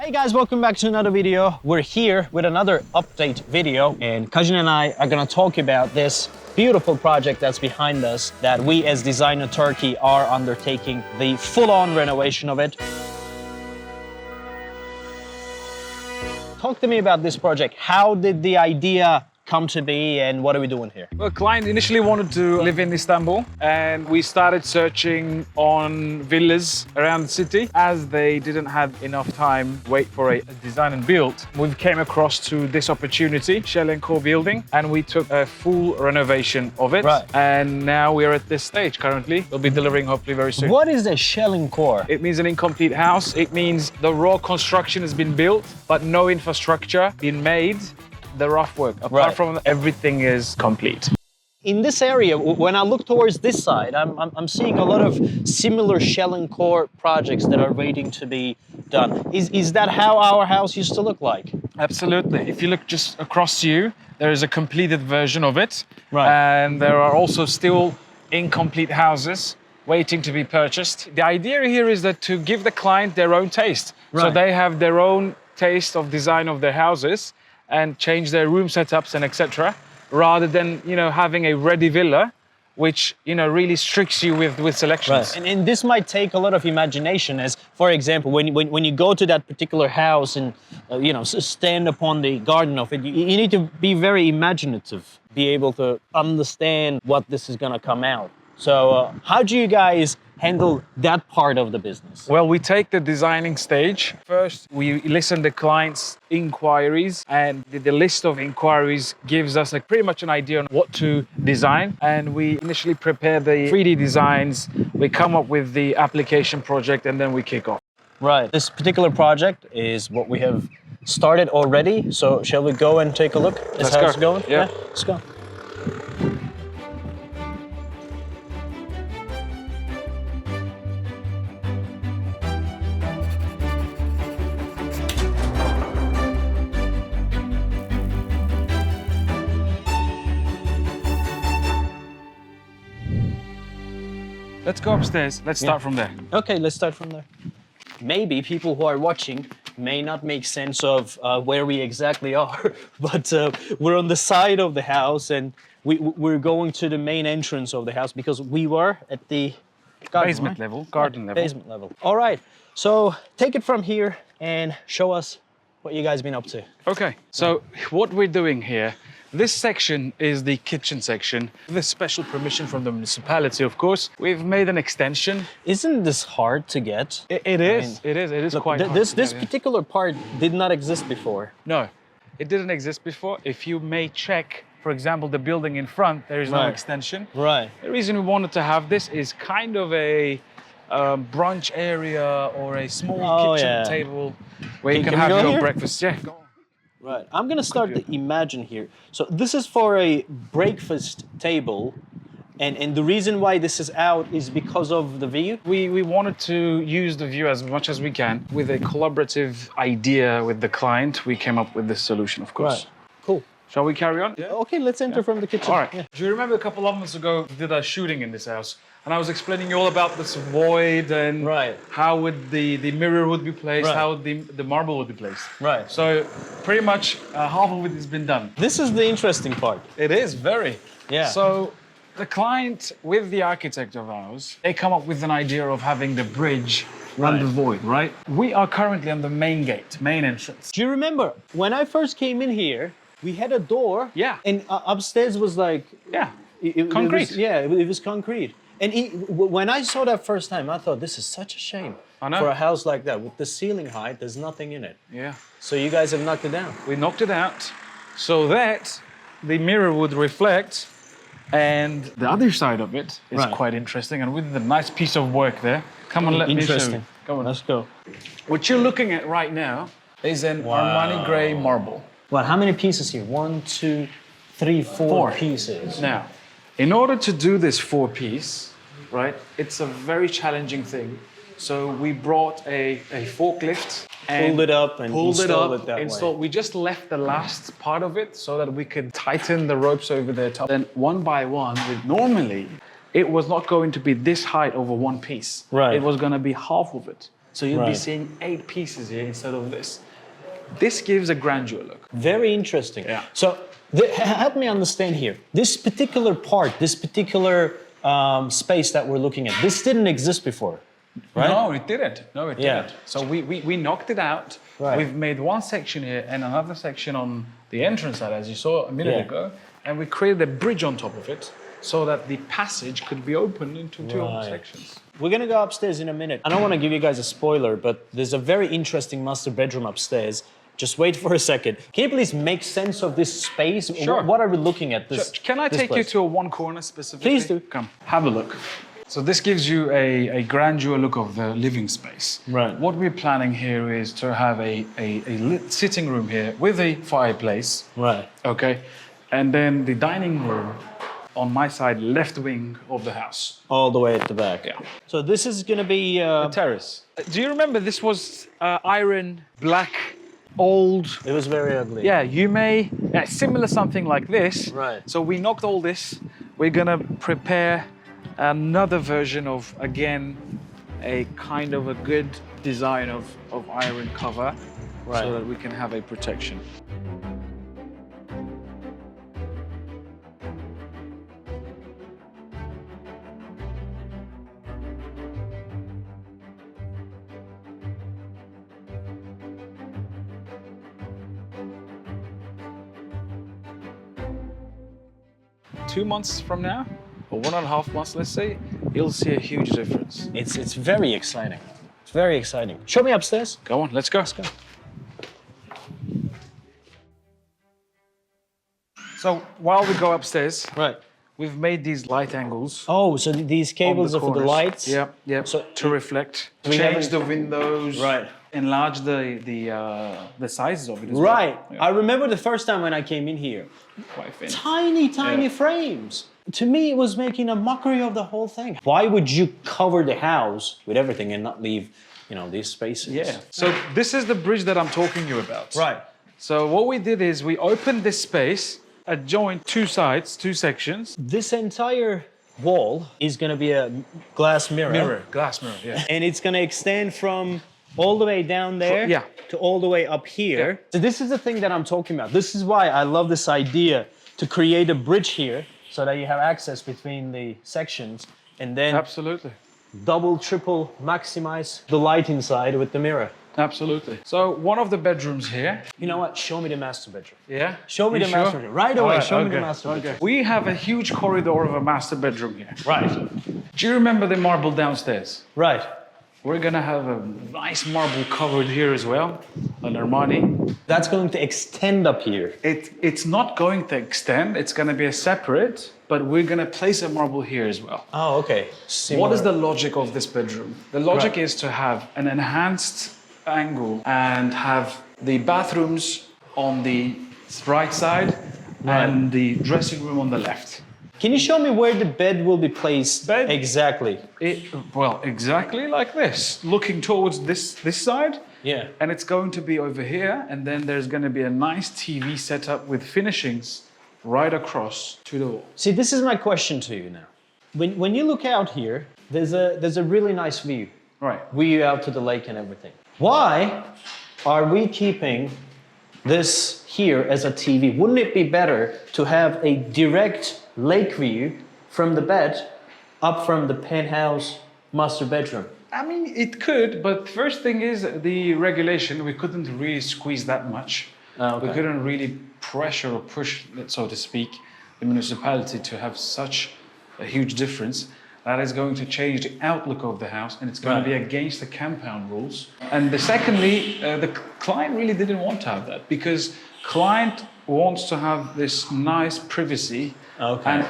Hey guys, welcome back to another video. We're here with another update video, and Kajin and I are gonna talk about this beautiful project that's behind us that we as Designer Turkey are undertaking, the full-on renovation of it. Talk to me about this project. How did the idea come to be and what are we doing here? Well, the client initially wanted to live in Istanbul and we started searching on villas around the city. As they didn't have enough time wait for a design and build, we came across to this opportunity, Shell & Co building, and we took a full renovation of it. Right. And now we're at this stage currently. We'll be delivering hopefully very soon. What is a Shell & Core? It means an incomplete house. It means the raw construction has been built, but no infrastructure been made. The rough work, apart from everything is complete. In this area, when I look towards this side, I'm seeing a lot of similar Shell & Core projects that are waiting to be done. Is that how our house used to look like? Absolutely. If you look just across you, there is a completed version of it. Right. And there are also still incomplete houses waiting to be purchased. The idea here is that to give the client their own taste. Right. So they have their own taste of design of their houses and change their room setups and etc. rather than, having a ready villa, which, really restricts you with selections. Right. And this might take a lot of imagination, as, for example, when you go to that particular house and, stand upon the garden of it, you need to be very imaginative, be able to understand what this is gonna come out. So how do you guys handle that part of the business? Well, we take the designing stage. First, we listen to clients' inquiries, and the list of inquiries gives us pretty much an idea on what to design. And we initially prepare the 3D designs, we come up with the application project, and then we kick off. Right. This particular project is what we have started already. So shall we go and take a look? Let's how go. It's going? Yeah. Let's go. Let's go upstairs. Let's start from there. Okay, let's start from there. Maybe people who are watching may not make sense of where we exactly are, but we're on the side of the house and we're going to the main entrance of the house because we were at the Basement level, garden level. Basement level. All right, so take it from here and show us what you guys been up to. Okay, so what we're doing here, this section is the kitchen section. With special permission from the municipality, of course. We've made an extension. Isn't this hard to get? It is Look, quite hard. This particular part did not exist before. No, it didn't exist before. If you may check, for example, the building in front, there is no extension. Right. The reason we wanted to have this is kind of a brunch area or a small kitchen table where you can have your breakfast. Yeah, go on. Right, I'm gonna start to imagine here. So this is for a breakfast table, and the reason why this is out is because of the view? We wanted to use the view as much as we can. With a collaborative idea with the client, we came up with this solution, of course. Right, cool. Shall we carry on? Yeah. Okay, let's enter from the kitchen. All right. Yeah. Do you remember a couple of months ago, we did a shooting in this house? And I was explaining you all about this void and how would the mirror would be placed, how the marble would be placed. Right. So pretty much half of it has been done. This is the interesting part. It is, very. Yeah. So the client with the architect of ours, they come up with an idea of having the bridge run the void, right? We are currently on the main gate, main entrance. Do you remember when I first came in here, we had a door. Yeah. And upstairs was like... Yeah, concrete. It was concrete. And when I saw that first time, I thought, this is such a shame. I know. For a house like that. With the ceiling height, there's nothing in it. Yeah. So you guys have knocked it down. We knocked it out so that the mirror would reflect, and the other side of it is quite interesting. And with the nice piece of work there, come on, let me show you. Come on. Let's go. What you're looking at right now is an Armani Grey marble. Well, how many pieces here? 1, 2, 3, 4 pieces. Now, in order to do this 4-piece, right, it's a very challenging thing. So we brought a forklift and pulled it up and installed it that way. We just left the last part of it so that we could tighten the ropes over the top. Then one by one, normally it was not going to be this height over one piece. Right. It was going to be half of it. So you'll be Right. seeing 8 pieces here instead of this. This gives a grandeur look. Very interesting. Yeah. So help me understand here. This particular part, this particular space that we're looking at, this didn't exist before, right? No, it didn't. No, it Yeah. didn't. So we knocked it out. Right. We've made one section here and another section on the entrance side, as you saw a minute Yeah. ago. And we created a bridge on top of it so that the passage could be opened into 2 Right. sections. We're gonna go upstairs in a minute. I don't want to give you guys a spoiler, but there's a very interesting master bedroom upstairs. Just wait for a second. Can you please make sense of this space? Sure. What are we looking at? This. Can I this take you place? to a one corner specifically? Please do. Come, have a look. So this gives you a grandeur look of the living space. Right. What we're planning here is to have a lit sitting room here with a fireplace. Right. Okay. And then the dining room on my side, left wing of the house. All the way at the back. Yeah. So this is gonna be. Terrace. Do you remember this was iron, black, old? It was very ugly. Yeah, similar something like this. Right. So we knocked all this. We're gonna prepare another version of, again, a kind of a good design of iron cover, Right. so that we can have a protection. Two months from now, or 1.5 months, let's say, you'll see a huge difference. It's very exciting. It's very exciting. Show me upstairs. Go on, let's go. Let's go. So while we go upstairs, Right. we've made these light angles. Oh, so these cables on are for the corners. lights. Yep, yep. So to reflect, we change haven't- the windows. Right. Enlarge the sizes of it as well. Right. Yeah, I remember the first time when I came in here. quite thin. Tiny Yeah. frames. To me, it was making a mockery of the whole thing. Why would you cover the house with everything and not leave, these spaces? Yeah. So this is the bridge that I'm talking to you about. Right. So what we did is we opened this space, adjoined 2 sides, 2 sections. This entire wall is going to be a glass mirror. Glass mirror, yeah. And it's going to extend from all the way down there yeah. to all the way up here. So this is the thing that I'm talking about. This is why I love this idea to create a bridge here so that you have access between the sections and then Absolutely. double, triple maximize the light inside with the mirror. Absolutely. So one of the bedrooms here. You know what? Show me the master bedroom. Yeah. Show me You the sure? master bedroom. Right away, All show me the okay, master bedroom. okay. We have a huge corridor of a master bedroom here. Right. Do you remember the marble downstairs? Right. We're gonna have a nice marble covered here as well, an Armani. That's going to extend up here. It's not going to extend, it's gonna be a separate, but we're gonna place a marble here as well. Oh, okay. What is the logic of this bedroom? The logic is to have an enhanced angle and have the bathrooms on the right side and the dressing room on the left. Can you show me where the bed will be placed Bed? exactly? Exactly like this, looking towards this side. Yeah. And it's going to be over here, and then there's going to be a nice TV setup with finishings right across to the wall. See, this is my question to you now. When you look out here, there's a really nice view. Right. View out to the lake and everything. Why are we keeping this here as a TV? Wouldn't it be better to have a direct lake view from the bed up from the penthouse master bedroom? I mean, it could, but first thing is the regulation. We couldn't really squeeze that much. Okay. We couldn't really pressure or push, so to speak, the municipality to have such a huge difference. That is going to change the outlook of the house, and it's going to be against the compound rules. And secondly, the client really didn't want to have that, because client wants to have this nice privacy. Okay. And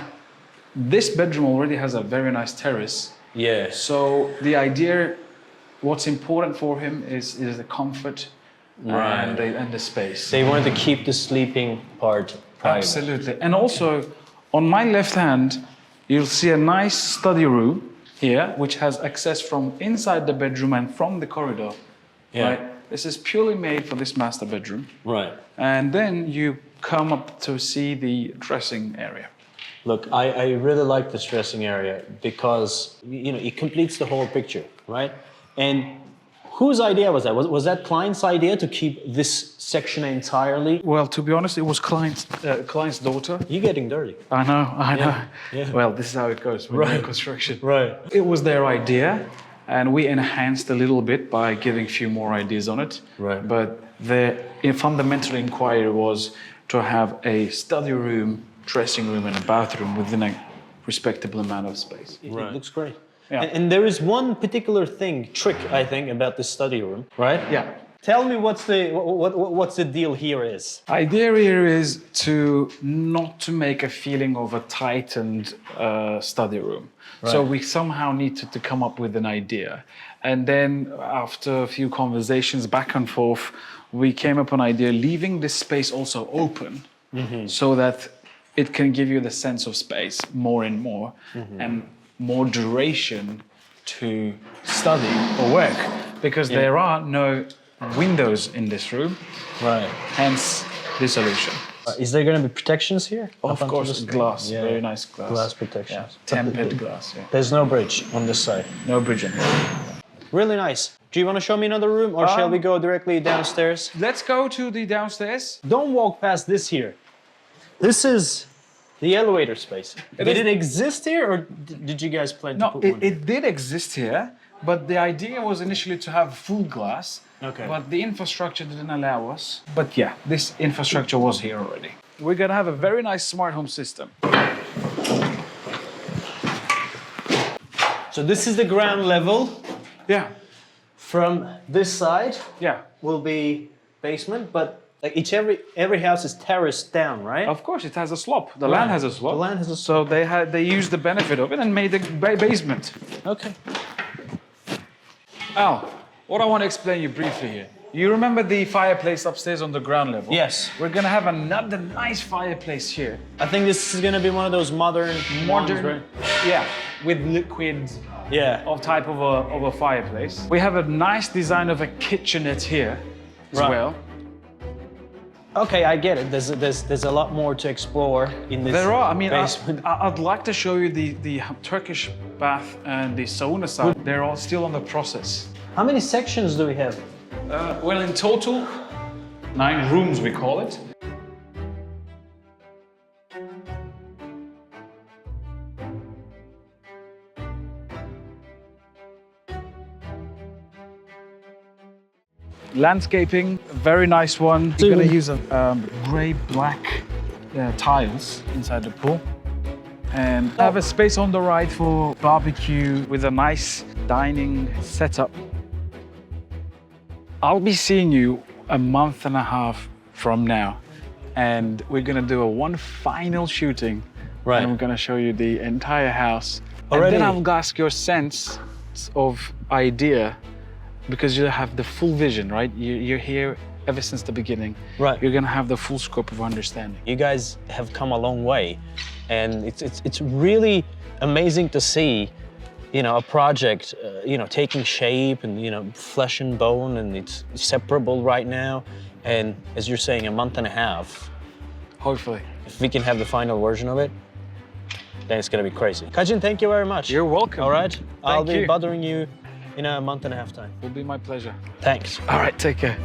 this bedroom already has a very nice terrace. Yeah. So the idea, what's important for him is the comfort and the space. They wanted to keep the sleeping part private. Absolutely. And also, on my left hand, you'll see a nice study room here, which has access from inside the bedroom and from the corridor. Yeah. Right? This is purely made for this master bedroom. Right. And then you come up to see the dressing area. Look, I really like this dressing area because, it completes the whole picture, right? And Whose idea was that? Was that client's idea to keep this section entirely? Well, to be honest, it was client's daughter. You're getting dirty. I know. Yeah. Well, this is how it goes when you're in construction. Right. It was their idea, and we enhanced a little bit by giving a few more ideas on it. Right. But the fundamental inquiry was to have a study room, dressing room, and a bathroom within a respectable amount of space. It looks great. Yeah. And there is one particular trick, I think, about the study room, right? Yeah. Tell me what's the deal here is. Idea here is not to make a feeling of a tightened study room. Right. So we somehow needed to come up with an idea. And then after a few conversations back and forth, we came up with an idea leaving this space also open so that it can give you the sense of space more and more and more duration to study or work because there are no windows in this room. Right. Hence the solution. Is there going to be protections here? Of course, glass. Yeah. Very nice glass. Glass protections. Tempered glass. Yeah. There's no bridge on this side. No bridge in here. Really nice. Do you want to show me another room or shall we go directly downstairs? Let's go to the downstairs. Don't walk past this here. This is the elevator space. Did it exist here or did you guys plan to No, put one? it did exist here, but the idea was initially to have full glass. Okay. But the infrastructure didn't allow us. But yeah, this infrastructure was here already. We're gonna have a very nice smart home system. So this is the ground level. Yeah, From this side yeah. will be basement, but like every house is terraced down, right? Of course, it has a slope. The land has a slope. The land has a So they used the benefit of it and made the basement. Okay. Al, what I want to explain you briefly here. You remember the fireplace upstairs on the ground level? Yes. We're gonna have another nice fireplace here. I think this is gonna be one of those modern ones, right? Yeah, with liquid Yeah. type of a fireplace. We have a nice design of a kitchenette here as Right. well. Okay, I get it. There's a lot more to explore in this There are. I mean, basement. I'd like to show you the Turkish bath and the sauna side. They're all still on the process. How many sections do we have? Well, in total, 9 rooms we call it. Landscaping, very nice one. You're gonna use a gray-black tiles inside the pool. And have a space on the right for barbecue with a nice dining setup. I'll be seeing you a month and a half from now, and we're gonna do one final shooting. Right. And we're gonna show you the entire house. Already? And then I'll ask your sense of idea, because you have the full vision, right? You're here ever since the beginning. Right. You're gonna have the full scope of understanding. You guys have come a long way, and it's really amazing to see, you know, a project, you know, taking shape and, you know, flesh and bone, and it's separable right now. And as you're saying, a month and a half. Hopefully. If we can have the final version of it, then it's gonna be crazy. Kajin, thank you very much. You're welcome. All right. I'll be you. bothering you in a month and a half time. It'll be my pleasure. Thanks. All right, take care.